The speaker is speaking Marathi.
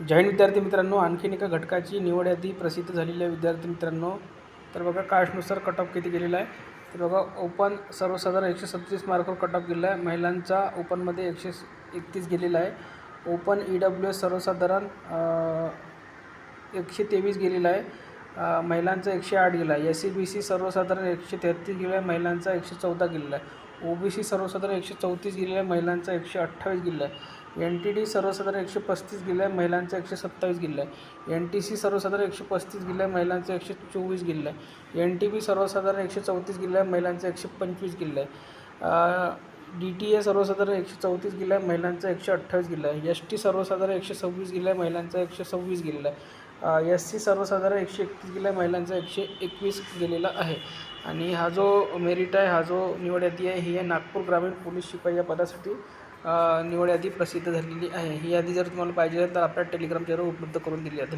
जय हिंद विद्यार्थी मित्रांनो, आणखीन एका घटकाची निवड यादी प्रसिद्ध झालेली आहे विद्यार्थी मित्रांनो. तर बघा कास्टनुसार कट ऑफ किती गेलेला आहे. तर बघा ओपन सर्वसाधारण 137 मार्कवर कट ऑफ गेलेला आहे. महिलांचा ओपनमध्ये 131 गेलेला आहे. ओपन EWS सर्वसाधारण 123 गेलेला आहे. महिलांचा 108 गेला आहे. SCBC सर्वसाधारण 133 गेला आहे. महिलांचा 114 गेलेला आहे. OBC सर्वसाधारण 134 गेलेला आहे. महिलांचा 128 गेलेला आहे. NTD सर्वसाधारण 135 गेला आहे. महिलांचा 127 गेलेला आहे. NTC सर्वसाधारण 135 गेला आहे. महिलांचा 124 गेलेला आहे. NTB सर्वसाधारण 134 गेला आहे. महिलांचा 125 गेलेला आहे. DTA सर्वसाधारण 134 गेला आहे. महिलांचा 128 गेला आहे. ST सर्वसाधारण 126 गेला आहे. महिलांचा 126 गेलेला आहे. SC सर्वसाधारण 131 गेला आहे. महिलांचा 121 गेलेला आहे. आणि हा जो मेरिट आहे, हा जो निवड यादी आहे, ही आहे नागपूर ग्रामीण पोलीस शिपाई या पदासाठी निवड यादी प्रसिद्ध झालेली आहे. ही यादी जर तुम्हाला पाहिजे असेल तर आपल्या टेलिग्राम चॅनलवर उपलब्ध करून दिली आहे.